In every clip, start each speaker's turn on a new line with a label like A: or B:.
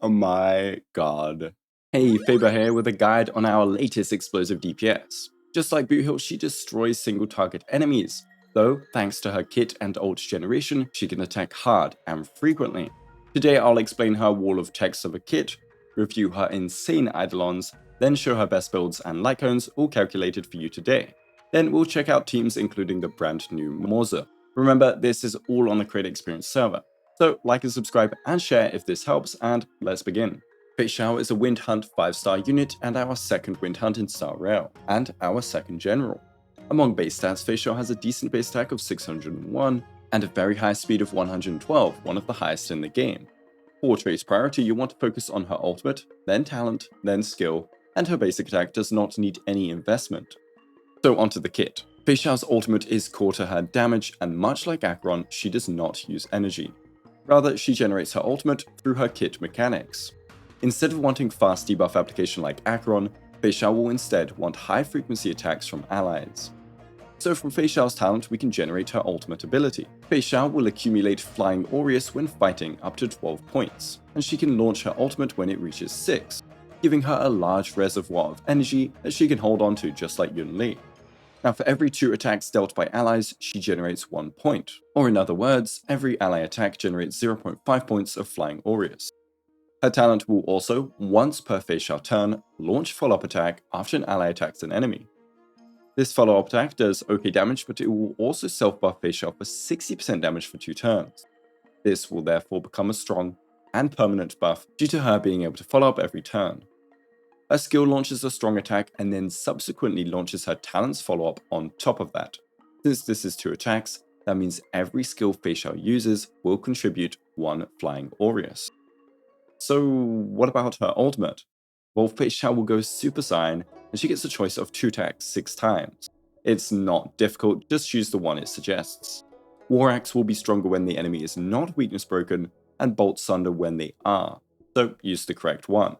A: Oh my god. Hey, Faber here with a guide on our latest explosive DPS. Just like Boothill, she destroys single target enemies, though thanks to her kit and ult generation, she can attack hard and frequently. Today I'll explain her wall of text of a kit, review her insane eidolons, then show her best builds and like cones all calculated for you today. Then we'll check out teams including the brand new Morza. Remember, this is all on the Create Experience server. So like and subscribe and share if this helps, and let's begin. Feixiao is a Wind Hunt 5-star unit and our second Wind Hunt in Star Rail, and our second general. Among base stats, Feixiao has a decent base attack of 601 and a very high speed of 112, one of the highest in the game. For trace priority, you want to focus on her ultimate, then talent, then skill, and her basic attack does not need any investment. So onto the kit. Feixiao's ultimate is core to her damage, and much like Acheron, she does not use energy. Rather, she generates her ultimate through her kit mechanics. Instead of wanting fast debuff application like Acheron, Feixiao will instead want high-frequency attacks from allies. So from Feixiao's talent, we can generate her ultimate ability. Feixiao will accumulate Flying Aureus when fighting up to 12 points, and she can launch her ultimate when it reaches 6, giving her a large reservoir of energy that she can hold on to just like Yun Li. Now for every 2 attacks dealt by allies, she generates 1 point, or in other words, every ally attack generates 0.5 points of Flying Aureus. Her talent will also, once per Feixiao turn, launch follow-up attack after an ally attacks an enemy. This follow-up attack does okay damage, but it will also self-buff Feixiao for 60% damage for 2 turns. This will therefore become a strong and permanent buff due to her being able to follow up every turn. Her skill launches a strong attack and then subsequently launches her talent's follow-up on top of that. Since this is 2 attacks, that means every skill Feixiao uses will contribute 1 Flying Aureus. So what about her ultimate? Well, Feixiao will go Super Saiyan and she gets a choice of 2 attacks 6 times. It's not difficult, just choose the one it suggests. War Axe will be stronger when the enemy is not weakness broken, and Bolt Sunder when they are, so use the correct one.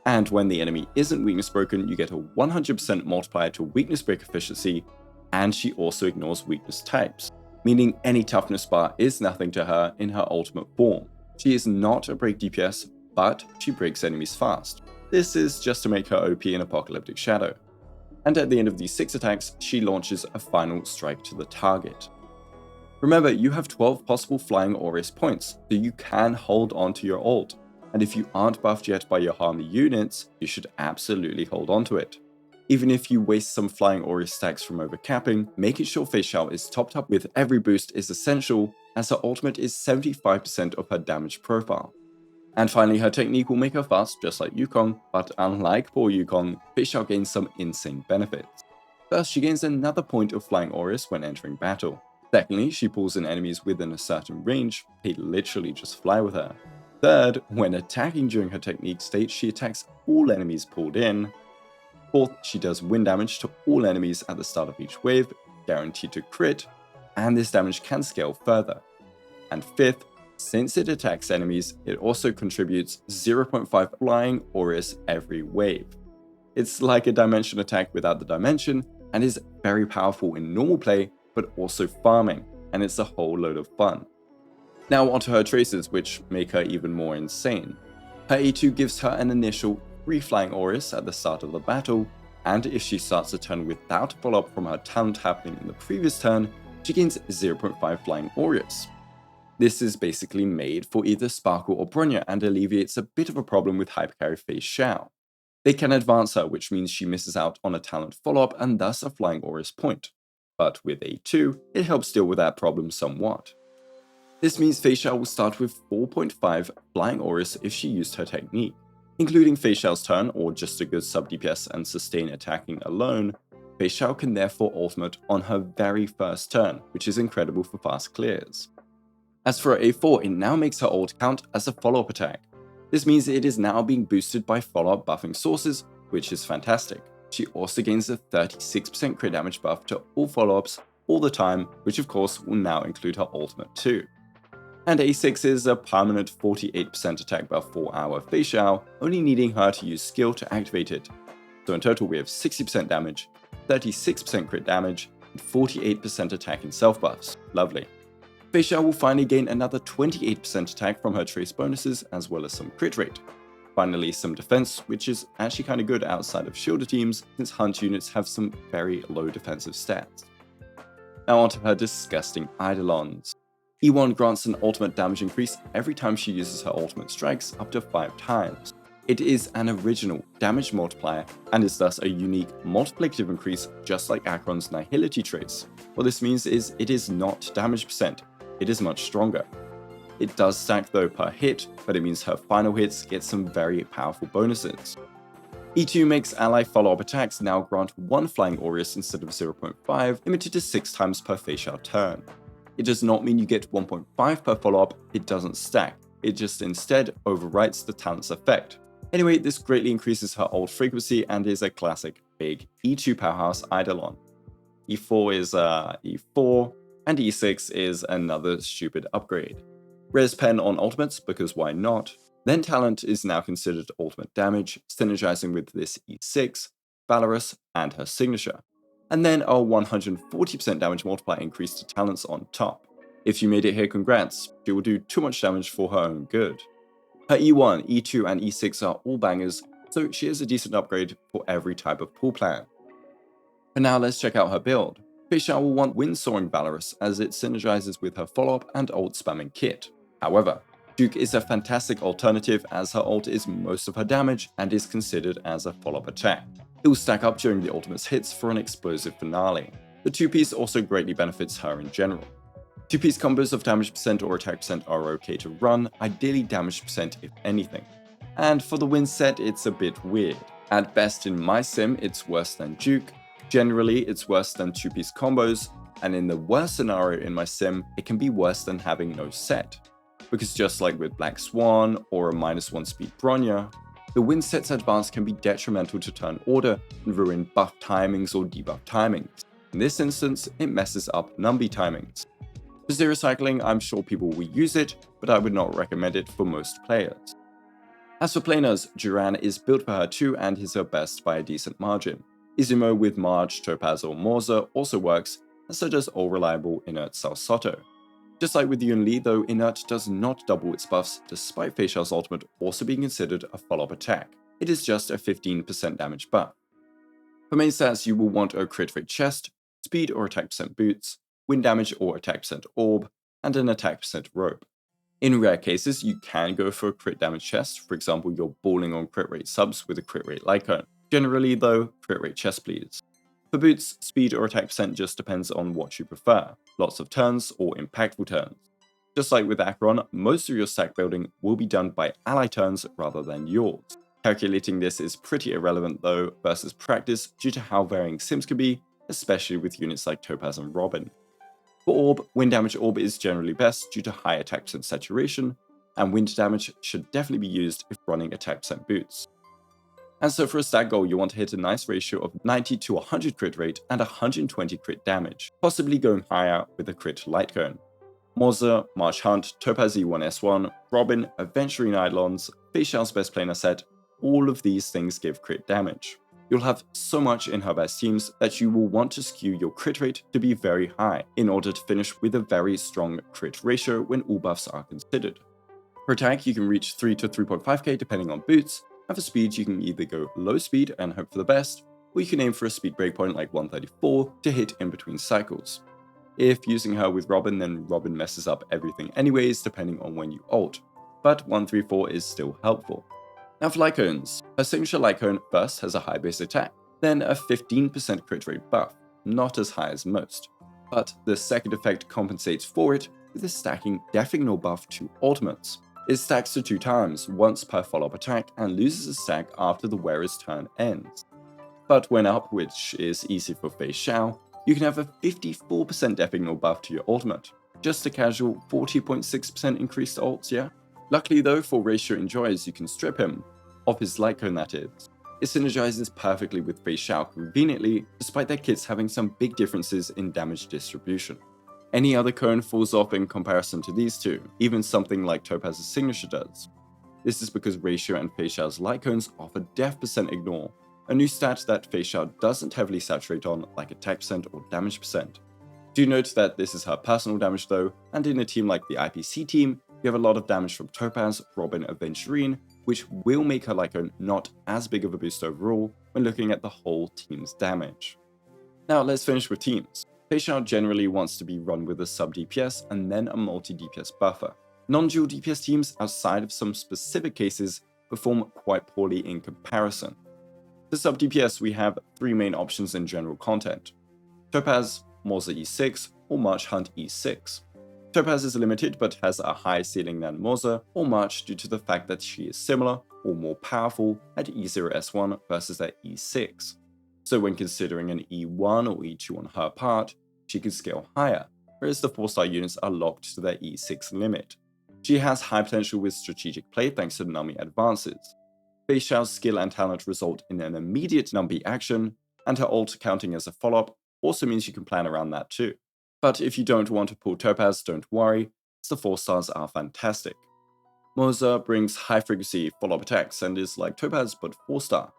A: And when the enemy isn't weakness broken, you get a 100% multiplier to weakness break efficiency, and she also ignores weakness types, meaning any toughness bar is nothing to her in her ultimate form. She is not a break DPS, but she breaks enemies fast. This is just to make her OP in Apocalyptic Shadow. And at the end of these 6 attacks, she launches a final strike to the target. Remember, you have 12 possible Flying Aureus points, so you can hold on to your ult. And if you aren't buffed yet by your Harmony units, you should absolutely hold on to it. Even if you waste some Flying Aureus stacks from overcapping, making sure Feixiao is topped up with every boost is essential, as her ultimate is 75% of her damage profile. And finally, her technique will make her fast, just like Yukong, but unlike poor Yukong, Feixiao gains some insane benefits. First, she gains another point of Flying Aureus when entering battle. Secondly, she pulls in enemies within a certain range, they literally just fly with her. Third, when attacking during her technique state, she attacks all enemies pulled in. Fourth, she does wind damage to all enemies at the start of each wave, guaranteed to crit, and this damage can scale further. And fifth, since it attacks enemies, it also contributes 0.5 Flying Aureus every wave. It's like a dimension attack without the dimension, and is very powerful in normal play, but also farming, and it's a whole load of fun. Now onto her traces, which make her even more insane. Her A2 gives her an initial 3 Flying Aureus at the start of the battle, and if she starts a turn without a follow-up from her talent happening in the previous turn, she gains 0.5 Flying Aureus. This is basically made for either Sparkle or Bronya and alleviates a bit of a problem with Hypercarry Feixiao. They can advance her, which means she misses out on a talent follow-up and thus a Flying Aureus point. But with A2, it helps deal with that problem somewhat. This means Feixiao will start with 4.5 Flying Aureus if she used her technique. Including Feixiao's turn, or just a good sub DPS and sustain attacking alone, Feixiao can therefore ultimate on her very first turn, which is incredible for fast clears. As for A4, it now makes her ult count as a follow-up attack. This means it is now being boosted by follow-up buffing sources, which is fantastic. She also gains a 36% crit damage buff to all follow-ups all the time, which of course will now include her ultimate too. And A6 is a permanent 48% attack buff for our Feixiao, only needing her to use skill to activate it. So in total we have 60% damage, 36% crit damage, and 48% attack and self buffs. Lovely. Feixiao will finally gain another 28% attack from her trace bonuses as well as some crit rate. Finally, some defense, which is actually kind of good outside of shielded teams since hunt units have some very low defensive stats. Now onto her disgusting Eidolons. E1 grants an ultimate damage increase every time she uses her ultimate strikes up to 5 times. It is an original damage multiplier and is thus a unique multiplicative increase just like Acheron's Nihility trace. What this means is it is not damage percent, it is much stronger. It does stack though per hit, but it means her final hits get some very powerful bonuses. E2 makes ally follow-up attacks now grant 1 Flying Aureus instead of 0.5, limited to 6 times per Feixiao turn. It does not mean you get 1.5 per follow-up, it doesn't stack, it just instead overwrites the talent's effect. Anyway, this greatly increases her ult frequency and is a classic big E2 powerhouse Eidolon. E4 is E4, and E6 is another stupid upgrade. Res pen on ultimates, because why not? Then talent is now considered ultimate damage, synergizing with this E6, Valorous, and her signature. And then a 140% damage multiplier increase to talents on top. If you made it here, congrats, she will do too much damage for her own good. Her E1, E2, and E6 are all bangers, so she is a decent upgrade for every type of pool plan. But now let's check out her build. Feixiao will want Wind Soaring Valorous as it synergizes with her follow-up and ult spamming kit. However, Duke is a fantastic alternative as her ult is most of her damage and is considered as a follow-up attack. It will stack up during the ultimate's hits for an explosive finale. The 2-piece also greatly benefits her in general. 2-piece combos of damage percent or attack percent are okay to run, ideally damage percent if anything. And for the win set, it's a bit weird. At best in my sim, it's worse than Duke. Generally, it's worse than 2-piece combos, and in the worst scenario in my sim, it can be worse than having no set. Because just like with Black Swan or a -1 speed Bronya, the win set's advance can be detrimental to turn order and ruin buff timings or debuff timings. In this instance, it messes up Numby timings. For zero cycling, I'm sure people will use it, but I would not recommend it for most players. As for Planars, Duran is built for her too and is her best by a decent margin. Izumo with Marge, Topaz or Morza also works, and so does all reliable Inert Salsoto. Just like with Yun Li though, Inert does not double its buffs despite Feixiao's ultimate also being considered a follow-up attack. It is just a 15% damage buff. For main stats you will want a crit rate chest, speed or attack percent boots, wind damage or attack percent orb, and an attack percent rope. In rare cases you can go for a crit damage chest, for example you're balling on crit rate subs with a crit rate Lycone. Generally though, crit rate chest please. For boots, speed or attack percent just depends on what you prefer, lots of turns or impactful turns. Just like with Acheron, most of your stack building will be done by ally turns rather than yours. Calculating this is pretty irrelevant though versus practice due to how varying sims can be, especially with units like Topaz and Robin. For Orb, wind damage Orb is generally best due to high attack percent saturation, and wind damage should definitely be used if running attack percent boots. And so for a stat goal, you want to hit a nice ratio of 90 to 100 crit rate and 120 crit damage, possibly going higher with a crit light cone. Morza, March Hunt, Topaz E1S1, Robin, Aventurine Eidolons, Feixiao's best planar set, all of these things give crit damage. You'll have so much in her best teams that you will want to skew your crit rate to be very high in order to finish with a very strong crit ratio when all buffs are considered. For attack, you can reach 3 to 3.5k depending on boots, and for speed you can either go low speed and hope for the best, or you can aim for a speed breakpoint like 134 to hit in between cycles. If using her with Robin, then Robin messes up everything anyways depending on when you ult, but 134 is still helpful. Now for Lycones, her signature Lycone first has a high base attack, then a 15% crit rate buff, not as high as most, but the second effect compensates for it with a stacking Deafening buff to ultimates. It stacks to 2 times, once per follow-up attack, and loses a stack after the wearer's turn ends. But when up, which is easy for Feixiao, you can have a 54% Deafening buff to your ultimate. Just a casual 40.6% increase to ults, yeah? Luckily though, for Ratio Enjoys, you can strip him, of his Lycone that is. It synergizes perfectly with Feixiao conveniently, despite their kits having some big differences in damage distribution. Any other cone falls off in comparison to these two, even something like Topaz's signature does. This is because Ratio and Feixiao's Lycones offer Def percent Ignore, a new stat that Feixiao doesn't heavily saturate on like attack percent or damage percent. Do note that this is her personal damage though, and in a team like the IPC team, you have a lot of damage from Topaz, Robin, Aventurine, which will make her Lyco not as big of a boost overall when looking at the whole team's damage. Now let's finish with teams. Feixiao generally wants to be run with a sub DPS and then a multi DPS buffer. Non-dual DPS teams, outside of some specific cases, perform quite poorly in comparison. For sub DPS, we have three main options in general content: Topaz, Morza E6, or March Hunt E6. Topaz is limited but has a higher ceiling than Morza or March due to the fact that she is similar or more powerful at E0S1 versus at E6. So when considering an E1 or E2 on her part, she can scale higher, whereas the 4-star units are locked to their E6 limit. She has high potential with strategic play thanks to Nami advances. Feixiao's skill and talent result in an immediate Numbi action, and her ult counting as a follow-up also means you can plan around that too. But if you don't want to pull Topaz, don't worry, as the 4-stars are fantastic. Morza brings high-frequency follow-up attacks and is like Topaz but 4-star.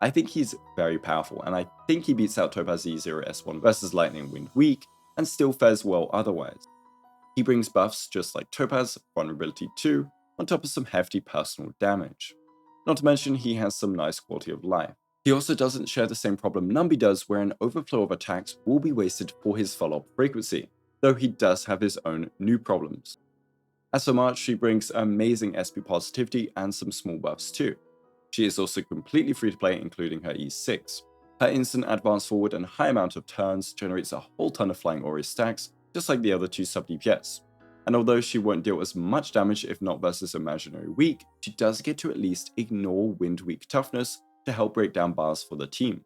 A: I think he's very powerful, and I think he beats out Topaz E0S1 versus Lightning Wind weak, and still fares well otherwise. He brings buffs just like Topaz, vulnerability 2, on top of some hefty personal damage. Not to mention he has some nice quality of life. He also doesn't share the same problem Numbi does, where an overflow of attacks will be wasted for his follow-up frequency, though he does have his own new problems. As for March, she brings amazing SP positivity and some small buffs too. She is also completely free to play, including her E6. Her instant advance forward and high amount of turns generates a whole ton of flying Ori stacks, just like the other two sub DPS. And although she won't deal as much damage if not versus Imaginary Weak, she does get to at least ignore Wind Weak toughness to help break down bars for the team.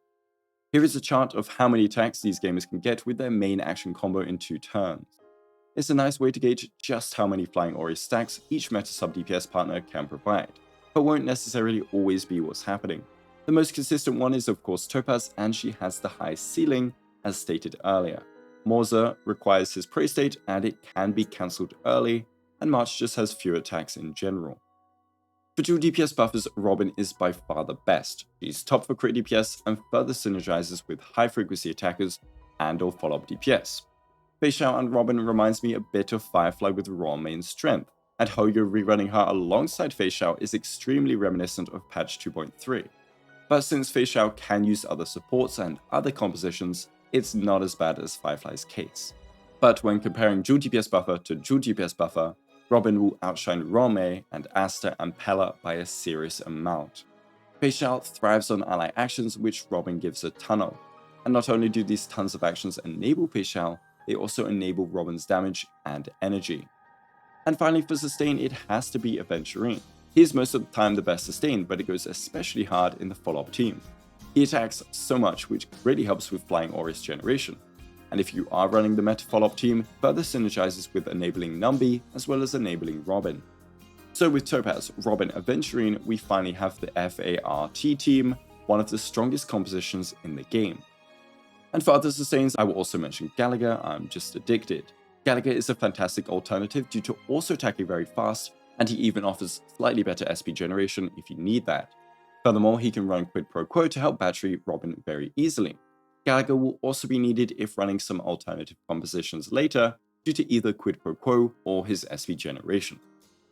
A: Here is a chart of how many attacks these gamers can get with their main action combo in 2 turns. It's a nice way to gauge just how many flying Ori stacks each meta sub DPS partner can provide, but won't necessarily always be what's happening. The most consistent one is of course Topaz, and she has the high ceiling as stated earlier. Morza requires his prey state and it can be cancelled early, and March just has fewer attacks in general. For dual DPS buffers, Robin is by far the best. She's top for crit DPS and further synergizes with high frequency attackers and or follow-up DPS. Feixiao and Robin reminds me a bit of Firefly with raw main strength, and Hoyo rerunning her alongside Feixiao is extremely reminiscent of patch 2.3. But since Feixiao can use other supports and other compositions, it's not as bad as Firefly's case. But when comparing dual DPS buffer to dual DPS buffer, Robin will outshine Rome and Asta and Pella by a serious amount. Feixiao thrives on ally actions, which Robin gives a ton of. And not only do these tons of actions enable Feixiao, they also enable Robin's damage and energy. And finally, for sustain, it has to be Aventurine. He is most of the time the best sustain, but it goes especially hard in the follow-up team. He attacks so much, which really helps with flying Auris generation. And if you are running the meta follow-up team, further synergizes with enabling Numbi as well as enabling Robin. So with Topaz, Robin, Aventurine, we finally have the FART team, one of the strongest compositions in the game. And for other sustains, I will also mention Gallagher. I'm just addicted. Gallagher is a fantastic alternative due to also attacking very fast, and he even offers slightly better SP generation if you need that. Furthermore, he can run quid pro quo to help battery Robin very easily. Gallagher will also be needed if running some alternative compositions later due to either quid pro quo or his SP generation.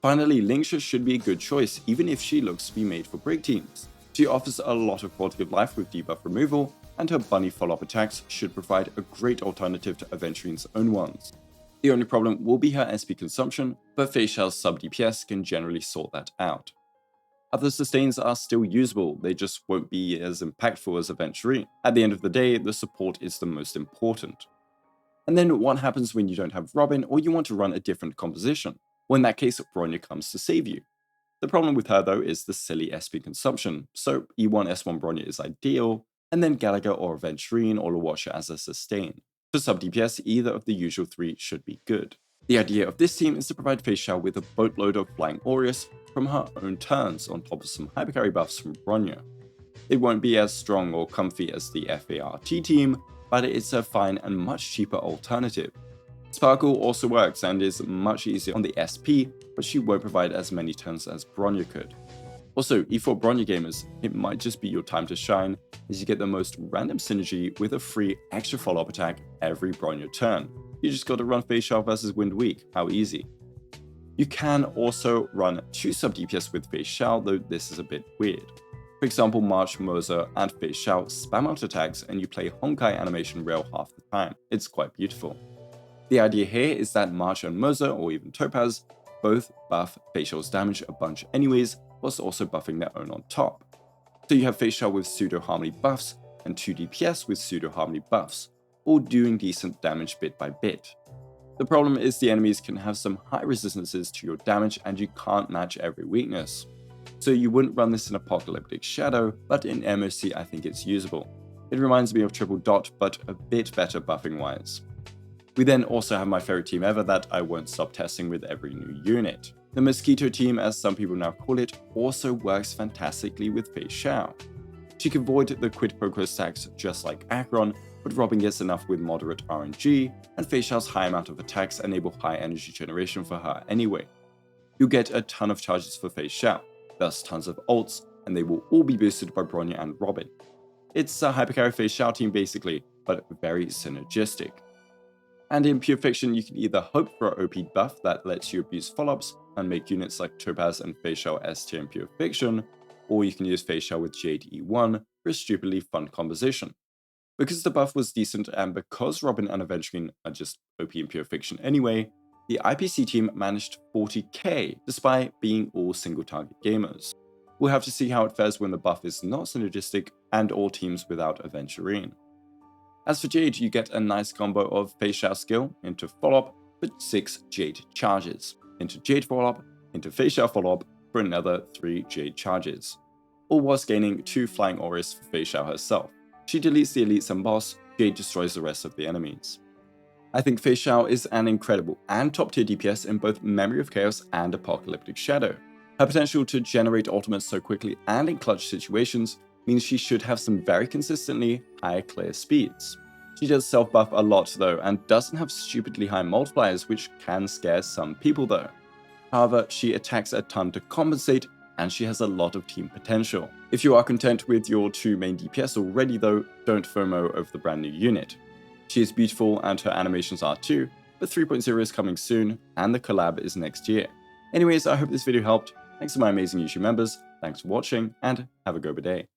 A: Finally, Lingsha should be a good choice even if she looks to be made for break teams. She offers a lot of quality of life with debuff removal, and her bunny follow-up attacks should provide a great alternative to Aventurine's own ones. The only problem will be her SP consumption, but Feixiao's sub DPS can generally sort that out. Other sustains are still usable, they just won't be as impactful as Aventurine. At the end of the day, the support is the most important. And then what happens when you don't have Robin or you want to run a different composition? Well, in that case, Bronya comes to save you. The problem with her though is the silly SP consumption, so E1S1 Bronya is ideal, and then Gallagher or Aventurine or Lawatcher as a sustain. For sub DPS, either of the usual 3 should be good. The idea of this team is to provide Feixiao with a boatload of flying Aureus from her own turns on top of some hypercarry buffs from Bronya. It won't be as strong or comfy as the FART team, but it's a fine and much cheaper alternative. Sparkle also works and is much easier on the SP, but she won't provide as many turns as Bronya could. Also, E4 Bronya gamers, it might just be your time to shine, as you get the most random synergy with a free extra follow-up attack every Bronya turn. You just gotta run Feixiao versus Wind Weak, how easy. You can also run 2 sub DPS with Feixiao, though this is a bit weird. For example, March, Moser, and Feixiao spam out attacks and you play Honkai animation rail half the time. It's quite beautiful. The idea here is that March and Moser, or even Topaz, both buff Feixiao's damage a bunch anyways, whilst also buffing their own on top. So you have Feixiao with pseudo harmony buffs, and 2 DPS with pseudo harmony buffs, all doing decent damage bit by bit. The problem is the enemies can have some high resistances to your damage and you can't match every weakness. So you wouldn't run this in Apocalyptic Shadow, but in MOC I think it's usable. It reminds me of Triple Dot, but a bit better buffing wise. We then also have my favorite team ever that I won't stop testing with every new unit. The Mosquito Team, as some people now call it, also works fantastically with Feixiao. She can void the quid pro quo stacks just like Acheron, but Robin gets enough with moderate RNG, and Feixiao's high amount of attacks enable high energy generation for her anyway. You'll get a ton of charges for Feixiao, thus tons of ults, and they will all be boosted by Bronya and Robin. It's a hypercarry Feixiao team basically, but very synergistic. And in Pure Fiction, you can either hope for an OP buff that lets you abuse follow-ups and make units like Topaz and Feixiao S tier in Pure Fiction, or you can use Feixiao with Jade E1 for a stupidly fun composition. Because the buff was decent and because Robin and Avenging are just OP in Pure Fiction anyway, the IPC team managed 40k despite being all single target gamers. We'll have to see how it fares when the buff is not synergistic and all teams without Aventurine. As for Jade, you get a nice combo of Feixiao skill into follow-up for 6 Jade charges, into Jade follow-up, into Feixiao follow-up for another 3 Jade charges, all whilst gaining 2 flying auras for Feixiao herself. She deletes the elites and boss, Jade destroys the rest of the enemies. I think Feixiao is an incredible and top tier DPS in both Memory of Chaos and Apocalyptic Shadow. Her potential to generate ultimates so quickly and in clutch situations means she should have some very consistently high clear speeds. She does self-buff a lot though, and doesn't have stupidly high multipliers, which can scare some people though. However, she attacks a ton to compensate, and she has a lot of team potential. If you are content with your 2 main DPS already though, don't FOMO over the brand new unit. She is beautiful and her animations are too, but 3.0 is coming soon, and the collab is next year. Anyways, I hope this video helped. Thanks to my amazing YouTube members, thanks for watching, and have a Guoba day.